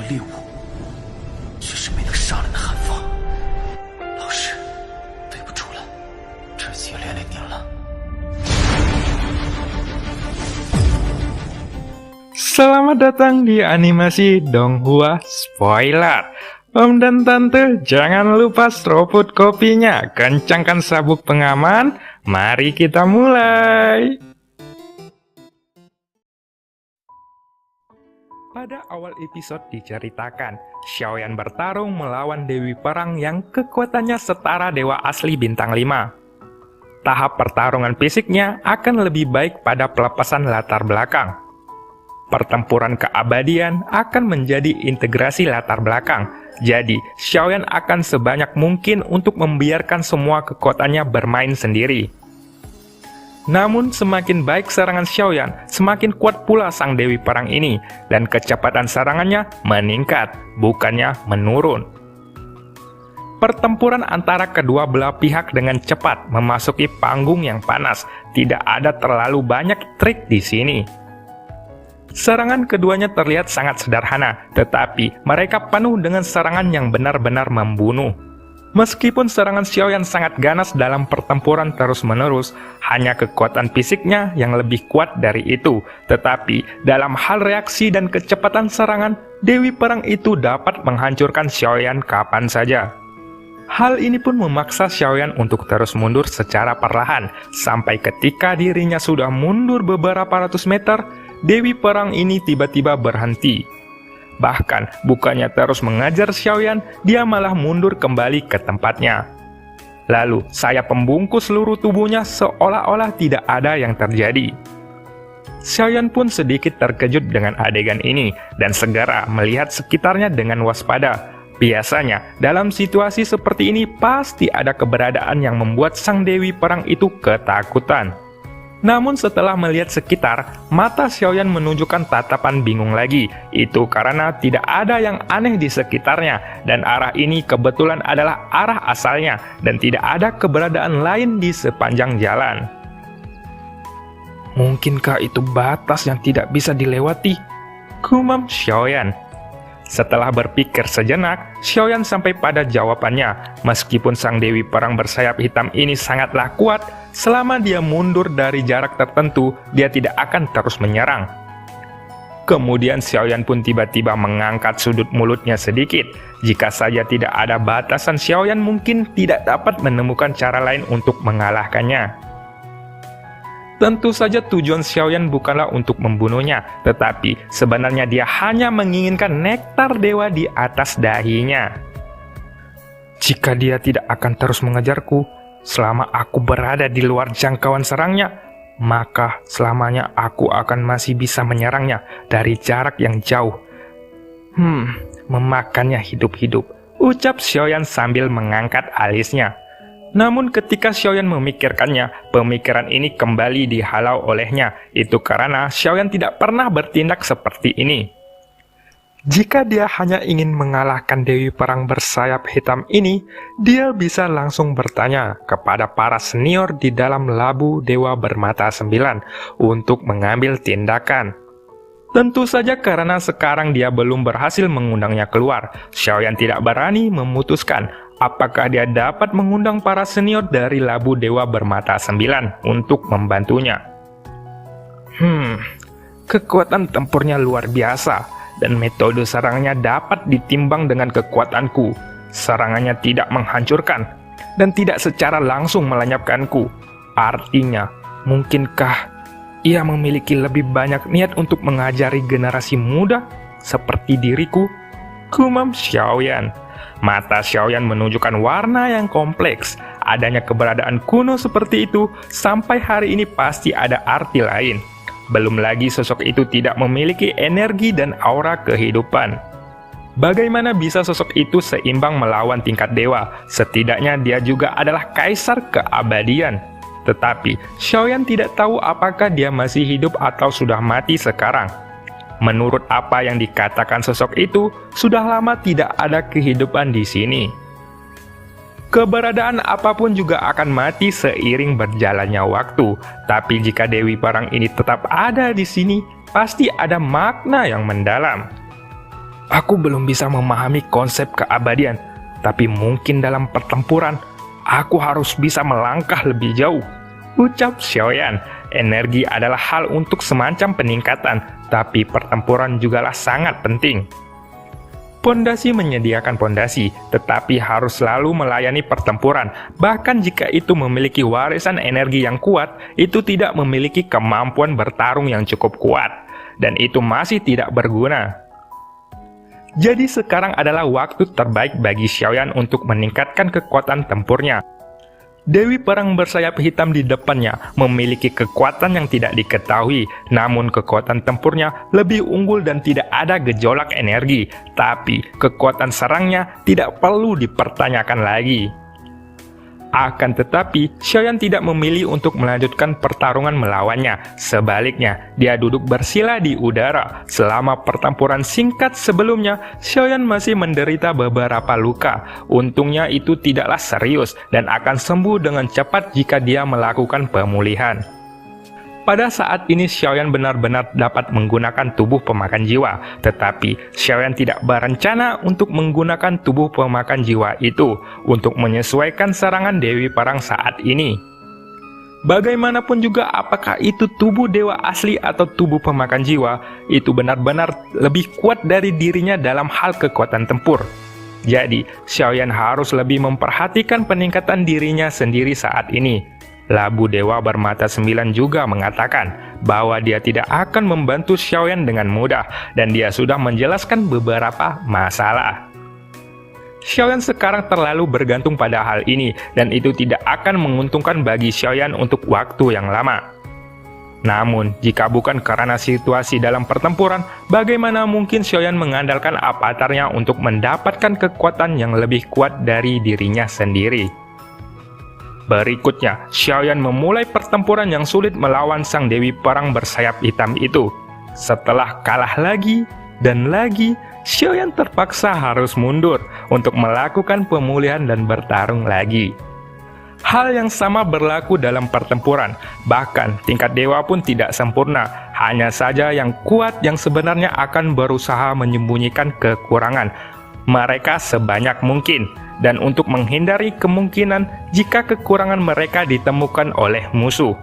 猎物，却是没能杀人的寒风。老师，对不住了，这次也连累您了。Selamat datang di animasi Donghua Spoiler. Om dan Tante, jangan lupa seruput kopinya, kencangkan sabuk pengaman, mari kita mulai. Pada awal episode diceritakan, Xiaoyan bertarung melawan Dewi Perang yang kekuatannya setara dewa asli bintang 5. Tahap pertarungan fisiknya akan lebih baik pada pelepasan latar belakang. Pertempuran keabadian akan menjadi integrasi latar belakang. Jadi, Xiaoyan akan sebanyak mungkin untuk membiarkan semua kekuatannya bermain sendiri. Namun, semakin baik serangan Xiaoyan, semakin kuat pula sang Dewi Perang ini, dan kecepatan serangannya meningkat, bukannya menurun. Pertempuran antara kedua belah pihak dengan cepat memasuki panggung yang panas. Tidak ada terlalu banyak trik di sini. Serangan keduanya terlihat sangat sederhana, tetapi mereka penuh dengan serangan yang benar-benar membunuh. Meskipun serangan Xiaoyan sangat ganas dalam pertempuran terus-menerus, hanya kekuatan fisiknya yang lebih kuat dari itu. Tetapi, dalam hal reaksi dan kecepatan serangan, Dewi Perang itu dapat menghancurkan Xiaoyan kapan saja. Hal ini pun memaksa Xiaoyan untuk terus mundur secara perlahan, sampai ketika dirinya sudah mundur beberapa ratus meter, Dewi Perang ini tiba-tiba berhenti. Bahkan, bukannya terus mengajar Xiaoyan, dia malah mundur kembali ke tempatnya. Lalu, sayap pembungkus seluruh tubuhnya seolah-olah tidak ada yang terjadi. Xiaoyan pun sedikit terkejut dengan adegan ini, dan segera melihat sekitarnya dengan waspada. Biasanya, dalam situasi seperti ini pasti ada keberadaan yang membuat sang Dewi Perang itu ketakutan. Namun setelah melihat sekitar, mata Xiaoyan menunjukkan tatapan bingung lagi. Itu karena tidak ada yang aneh di sekitarnya, dan arah ini kebetulan adalah arah asalnya, dan tidak ada keberadaan lain di sepanjang jalan. Mungkinkah itu batas yang tidak bisa dilewati? Gumam Xiaoyan. Setelah berpikir sejenak, Xiaoyan sampai pada jawabannya. Meskipun sang Dewi Perang bersayap hitam ini sangatlah kuat, selama dia mundur dari jarak tertentu, dia tidak akan terus menyerang. Kemudian Xiaoyan pun tiba-tiba mengangkat sudut mulutnya sedikit. Jika saja tidak ada batasan, Xiaoyan mungkin tidak dapat menemukan cara lain untuk mengalahkannya. Tentu saja tujuan Xiaoyan bukanlah untuk membunuhnya, tetapi sebenarnya dia hanya menginginkan nektar dewa di atas dahinya. Jika dia tidak akan terus mengejarku, selama aku berada di luar jangkauan serangnya, maka selamanya aku akan masih bisa menyerangnya dari jarak yang jauh. Memakannya hidup-hidup, ucap Xiaoyan sambil mengangkat alisnya. Namun ketika Xiaoyan memikirkannya, pemikiran ini kembali dihalau olehnya. Itu karena Xiaoyan tidak pernah bertindak seperti ini. Jika dia hanya ingin mengalahkan Dewi Perang bersayap hitam ini, dia bisa langsung bertanya kepada para senior di dalam labu Dewa Bermata 9 untuk mengambil tindakan. Tentu saja karena sekarang dia belum berhasil mengundangnya keluar, Xiaoyan tidak berani memutuskan apakah dia dapat mengundang para senior dari labu Dewa Bermata 9 untuk membantunya. Kekuatan tempurnya luar biasa, dan metode serangnya dapat ditimbang dengan kekuatanku. Serangannya tidak menghancurkan, dan tidak secara langsung melenyapkanku. Artinya, mungkinkah ia memiliki lebih banyak niat untuk mengajari generasi muda seperti diriku? Gumam Xiaoyan. Mata Xiaoyan menunjukkan warna yang kompleks. Adanya keberadaan kuno seperti itu, sampai hari ini pasti ada arti lain. Belum lagi sosok itu tidak memiliki energi dan aura kehidupan. Bagaimana bisa sosok itu seimbang melawan tingkat dewa? Setidaknya dia juga adalah kaisar keabadian. Tetapi, Xiaoyan tidak tahu apakah dia masih hidup atau sudah mati sekarang. Menurut apa yang dikatakan sosok itu, sudah lama tidak ada kehidupan di sini. Keberadaan apapun juga akan mati seiring berjalannya waktu. Tapi jika Dewi Perang ini tetap ada di sini, pasti ada makna yang mendalam. Aku belum bisa memahami konsep keabadian, tapi mungkin dalam pertempuran, aku harus bisa melangkah lebih jauh. Ucap Xiaoyan, energi adalah hal untuk semacam peningkatan, tapi pertempuran jugalah sangat penting. Pondasi menyediakan pondasi, tetapi harus selalu melayani pertempuran. Bahkan jika itu memiliki warisan energi yang kuat, itu tidak memiliki kemampuan bertarung yang cukup kuat, dan itu masih tidak berguna. Jadi sekarang adalah waktu terbaik bagi Xiaoyan untuk meningkatkan kekuatan tempurnya. Dewi Perang bersayap hitam di depannya memiliki kekuatan yang tidak diketahui, namun kekuatan tempurnya lebih unggul dan tidak ada gejolak energi. Tapi kekuatan serangnya tidak perlu dipertanyakan lagi. Akan tetapi, Xiaoyan tidak memilih untuk melanjutkan pertarungan melawannya. Sebaliknya, dia duduk bersila di udara. Selama pertempuran singkat sebelumnya, Xiaoyan masih menderita beberapa luka. Untungnya itu tidaklah serius dan akan sembuh dengan cepat jika dia melakukan pemulihan. Pada saat ini Xiaoyan benar-benar dapat menggunakan tubuh pemakan jiwa, tetapi Xiaoyan tidak berencana untuk menggunakan tubuh pemakan jiwa itu untuk menyesuaikan serangan Dewi Perang saat ini. Bagaimanapun juga apakah itu tubuh dewa asli atau tubuh pemakan jiwa, itu benar-benar lebih kuat dari dirinya dalam hal kekuatan tempur. Jadi, Xiaoyan harus lebih memperhatikan peningkatan dirinya sendiri saat ini. Labu Dewa Bermata 9 juga mengatakan bahwa dia tidak akan membantu Xiaoyan dengan mudah dan dia sudah menjelaskan beberapa masalah. Xiaoyan sekarang terlalu bergantung pada hal ini dan itu tidak akan menguntungkan bagi Xiaoyan untuk waktu yang lama. Namun, jika bukan karena situasi dalam pertempuran, bagaimana mungkin Xiaoyan mengandalkan avatarnya untuk mendapatkan kekuatan yang lebih kuat dari dirinya sendiri? Berikutnya, Xiaoyan memulai pertempuran yang sulit melawan sang Dewi Perang bersayap hitam itu. Setelah kalah lagi dan lagi, Xiaoyan terpaksa harus mundur untuk melakukan pemulihan dan bertarung lagi. Hal yang sama berlaku dalam pertempuran, bahkan tingkat dewa pun tidak sempurna. Hanya saja yang kuat yang sebenarnya akan berusaha menyembunyikan kekurangan mereka sebanyak mungkin, dan untuk menghindari kemungkinan jika kekurangan mereka ditemukan oleh musuh.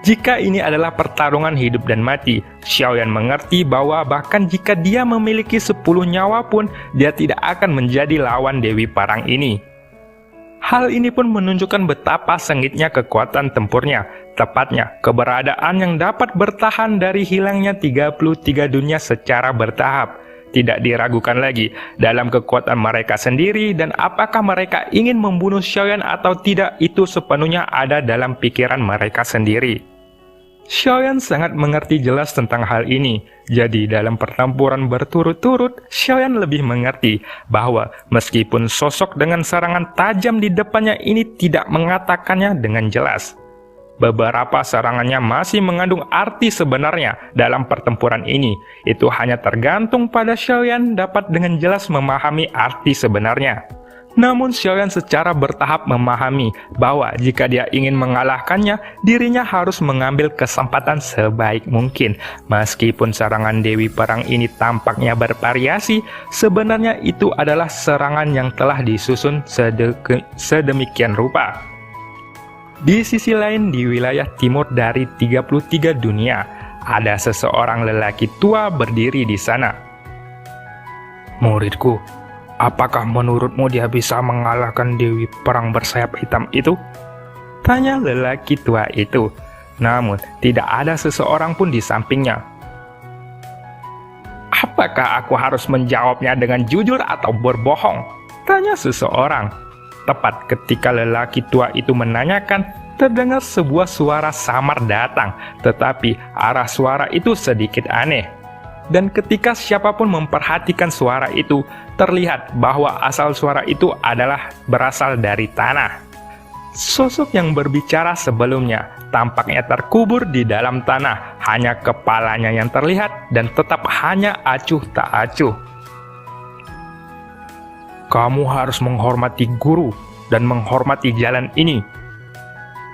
Jika ini adalah pertarungan hidup dan mati, Xiaoyan mengerti bahwa bahkan jika dia memiliki 10 nyawa pun, dia tidak akan menjadi lawan Dewi Perang ini. Hal ini pun menunjukkan betapa sengitnya kekuatan tempurnya, tepatnya keberadaan yang dapat bertahan dari hilangnya 33 dunia secara bertahap. Tidak diragukan lagi dalam kekuatan mereka sendiri dan apakah mereka ingin membunuh Xiaoyan atau tidak itu sepenuhnya ada dalam pikiran mereka sendiri. Xiaoyan sangat mengerti jelas tentang hal ini. Jadi dalam pertempuran berturut-turut, Xiaoyan lebih mengerti bahwa meskipun sosok dengan serangan tajam di depannya ini tidak mengatakannya dengan jelas, beberapa serangannya masih mengandung arti sebenarnya dalam pertempuran ini. Itu hanya tergantung pada Xiaoyan dapat dengan jelas memahami arti sebenarnya. Namun Xiaoyan secara bertahap memahami bahwa jika dia ingin mengalahkannya, dirinya harus mengambil kesempatan sebaik mungkin. Meskipun serangan Dewi Perang ini tampaknya bervariasi, sebenarnya itu adalah serangan yang telah disusun sedemikian rupa. Di sisi lain, di wilayah timur dari 33 dunia, ada seseorang lelaki tua berdiri di sana. Muridku, apakah menurutmu dia bisa mengalahkan Dewi Perang bersayap hitam itu? Tanya lelaki tua itu. Namun, tidak ada seseorang pun di sampingnya. Apakah aku harus menjawabnya dengan jujur atau berbohong? Tanya seseorang. Tepat ketika lelaki tua itu menanyakan, terdengar sebuah suara samar datang, tetapi arah suara itu sedikit aneh. Dan ketika siapapun memperhatikan suara itu, terlihat bahwa asal suara itu adalah berasal dari tanah. Sosok yang berbicara sebelumnya tampaknya terkubur di dalam tanah, hanya kepalanya yang terlihat dan tetap hanya acuh tak acuh. Kamu harus menghormati guru dan menghormati jalan ini.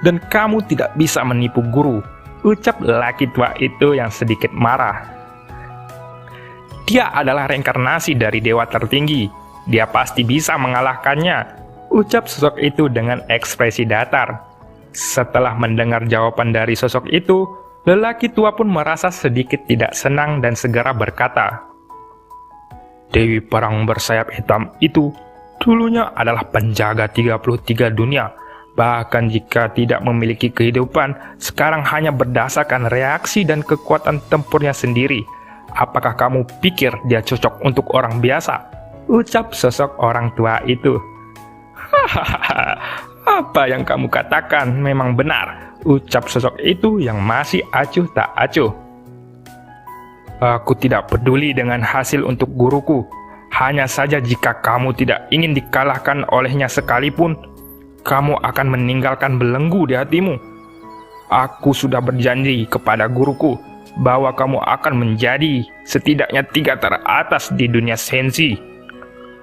Dan kamu tidak bisa menipu guru, ucap lelaki tua itu yang sedikit marah. Dia adalah reinkarnasi dari dewa tertinggi. Dia pasti bisa mengalahkannya, ucap sosok itu dengan ekspresi datar. Setelah mendengar jawaban dari sosok itu, lelaki tua pun merasa sedikit tidak senang dan segera berkata, Dewi Perang bersayap hitam itu dulunya adalah penjaga 33 dunia. Bahkan jika tidak memiliki kehidupan, sekarang hanya berdasarkan reaksi dan kekuatan tempurnya sendiri. Apakah kamu pikir dia cocok untuk orang biasa? Ucap sosok orang tua itu. Hahaha, apa yang kamu katakan memang benar, ucap sosok itu yang masih acuh tak acuh. Aku tidak peduli dengan hasil untuk guruku. Hanya saja jika kamu tidak ingin dikalahkan olehnya sekalipun, kamu akan meninggalkan belenggu di hatimu. Aku sudah berjanji kepada guruku bahwa kamu akan menjadi setidaknya 3 teratas di dunia sensi.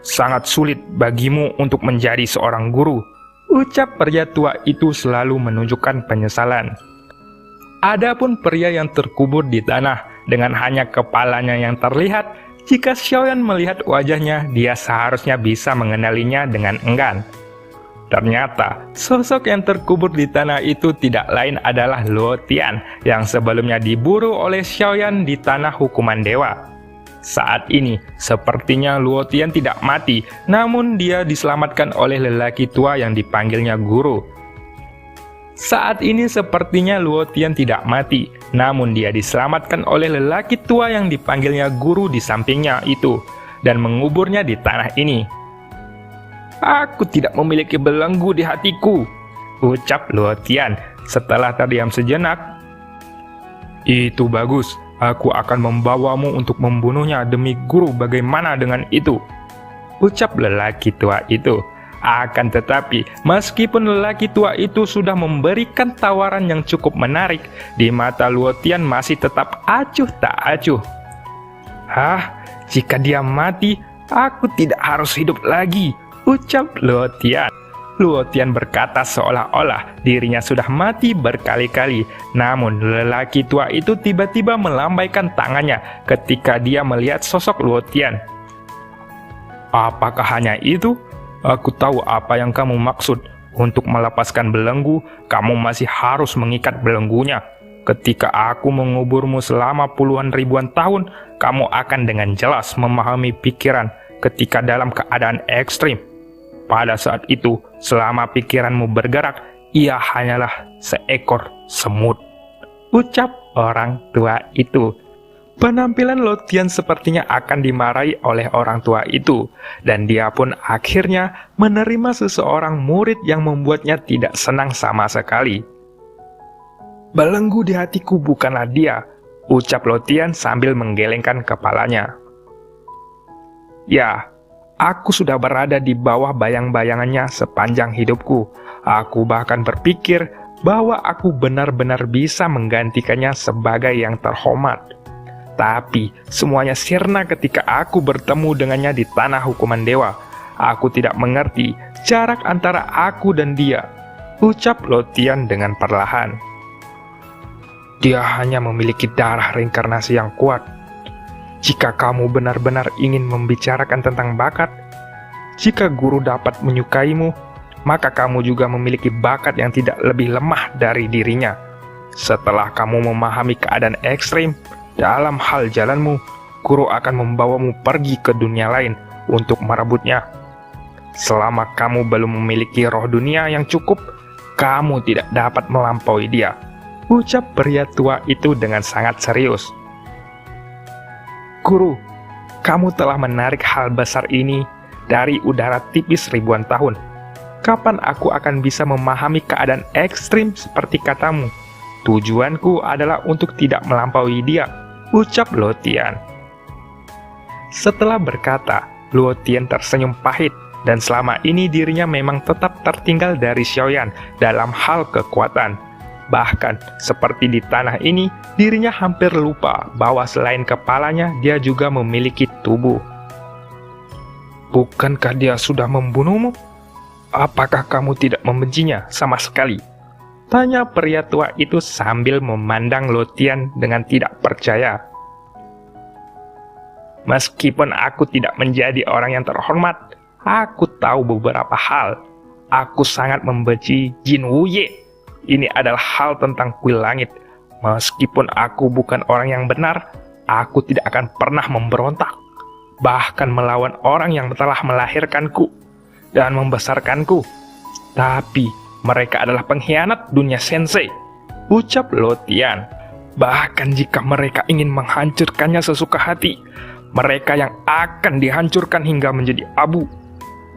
Sangat sulit bagimu untuk menjadi seorang guru, ucap pria tua itu selalu menunjukkan penyesalan. Adapun pria yang terkubur di tanah dengan hanya kepalanya yang terlihat, jika Xiaoyan melihat wajahnya, dia seharusnya bisa mengenalinya dengan enggan. Ternyata, sosok yang terkubur di tanah itu tidak lain adalah Luo Tian yang sebelumnya diburu oleh Xiaoyan di tanah hukuman dewa. Saat ini, sepertinya Luo Tian tidak mati, namun dia diselamatkan oleh lelaki tua yang dipanggilnya guru. Saat ini sepertinya Luo Tian tidak mati, namun dia diselamatkan oleh lelaki tua yang dipanggilnya guru di sampingnya itu, dan menguburnya di tanah ini. Aku tidak memiliki belenggu di hatiku, ucap Luo Tian setelah terdiam sejenak. Itu bagus, aku akan membawamu untuk membunuhnya demi guru, bagaimana dengan itu? Ucap lelaki tua itu. Akan tetapi, meskipun lelaki tua itu sudah memberikan tawaran yang cukup menarik, di mata Luo Tian masih tetap acuh tak acuh. Hah, jika dia mati, aku tidak harus hidup lagi, ucap Luo Tian. Luo Tian berkata seolah-olah dirinya sudah mati berkali-kali, namun lelaki tua itu tiba-tiba melambaikan tangannya ketika dia melihat sosok Luo Tian. Apakah hanya itu? Aku tahu apa yang kamu maksud. Untuk melepaskan belenggu, kamu masih harus mengikat belenggunya. Ketika aku menguburmu selama puluhan ribuan tahun, kamu akan dengan jelas memahami pikiran ketika dalam keadaan ekstrim. Pada saat itu, selama pikiranmu bergerak, ia hanyalah seekor semut, ucap orang tua itu. Penampilan Luo Tian sepertinya akan dimarahi oleh orang tua itu, dan dia pun akhirnya menerima seseorang murid yang membuatnya tidak senang sama sekali. Belenggu di hatiku bukanlah dia, ucap Luo Tian sambil menggelengkan kepalanya. Ya, aku sudah berada di bawah bayang-bayangannya sepanjang hidupku. Aku bahkan berpikir bahwa aku benar-benar bisa menggantikannya sebagai yang terhormat. Tapi, semuanya sirna ketika aku bertemu dengannya di tanah hukuman dewa. Aku tidak mengerti jarak antara aku dan dia, ucap Luo Tian dengan perlahan. Dia hanya memiliki darah reinkarnasi yang kuat. Jika kamu benar-benar ingin membicarakan tentang bakat, jika guru dapat menyukaimu, maka kamu juga memiliki bakat yang tidak lebih lemah dari dirinya. Setelah kamu memahami keadaan ekstrim, dalam hal jalanmu, guru akan membawamu pergi ke dunia lain untuk merebutnya. Selama kamu belum memiliki roh dunia yang cukup, kamu tidak dapat melampaui dia, ucap pria tua itu dengan sangat serius. Guru, kamu telah menarik hal besar ini dari udara tipis ribuan tahun. Kapan aku akan bisa memahami keadaan ekstrim seperti katamu? Tujuanku adalah untuk tidak melampaui dia, ucap Luo Tian. Setelah berkata, Luo Tian tersenyum pahit, dan selama ini dirinya memang tetap tertinggal dari Xiaoyan dalam hal kekuatan. Bahkan, seperti di tanah ini, dirinya hampir lupa bahwa selain kepalanya, dia juga memiliki tubuh. Bukankah dia sudah membunuhmu? Apakah kamu tidak membencinya sama sekali? Tanya pria tua itu sambil memandang Luo Tian dengan tidak percaya. Meskipun aku tidak menjadi orang yang terhormat, aku tahu beberapa hal. Aku sangat membenci Jin Wuye. Ini adalah hal tentang kuil langit. Meskipun aku bukan orang yang benar, aku tidak akan pernah memberontak, bahkan melawan orang yang telah melahirkanku dan membesarkanku. Tapi mereka adalah pengkhianat dunia sensei, ucap Lotian. Bahkan jika mereka ingin menghancurkannya sesuka hati, mereka yang akan dihancurkan hingga menjadi abu,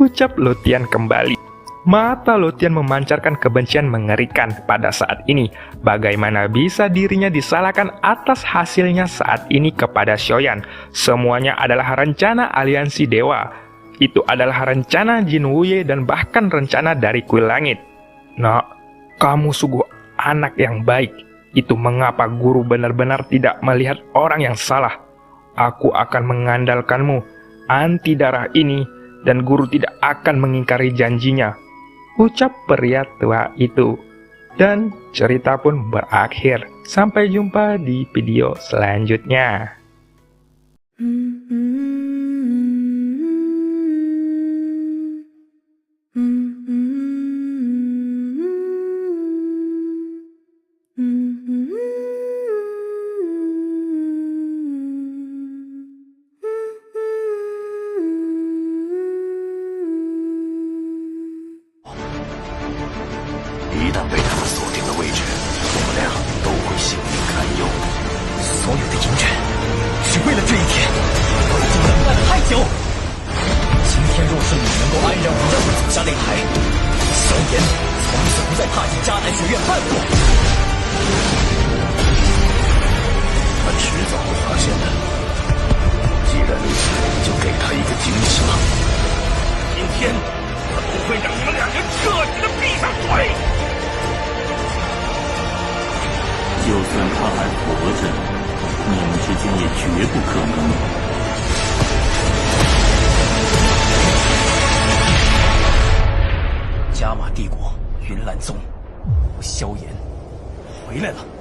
ucap Lotian kembali. Mata Lotian memancarkan kebencian mengerikan pada saat ini. Bagaimana bisa dirinya disalahkan atas hasilnya saat ini kepada Xiaoyan? Semuanya adalah rencana aliansi dewa. Itu adalah rencana Jin Wuye dan bahkan rencana dari kuil langit. Nak, kamu sungguh anak yang baik. Itu mengapa guru benar-benar tidak melihat orang yang salah. Aku akan mengandalkanmu, anti darah ini, dan guru tidak akan mengingkari janjinya, ucap pria tua itu. Dan cerita pun berakhir. Sampai jumpa di video selanjutnya.一旦被他们锁定了位置，我们俩都会性命堪忧。所有的隐忍，只为了这一天，我已经等待了太久。今天若是你能够安然无恙地走下擂台，萧炎从此不再踏进迦南学院半步。他迟早会发现的。既然如此，就给他一个惊喜吧。今天我不会让你们两人彻底的闭上嘴。就算他还活着，你们之间也绝不可能。加玛帝国云岚宗，萧炎回来了。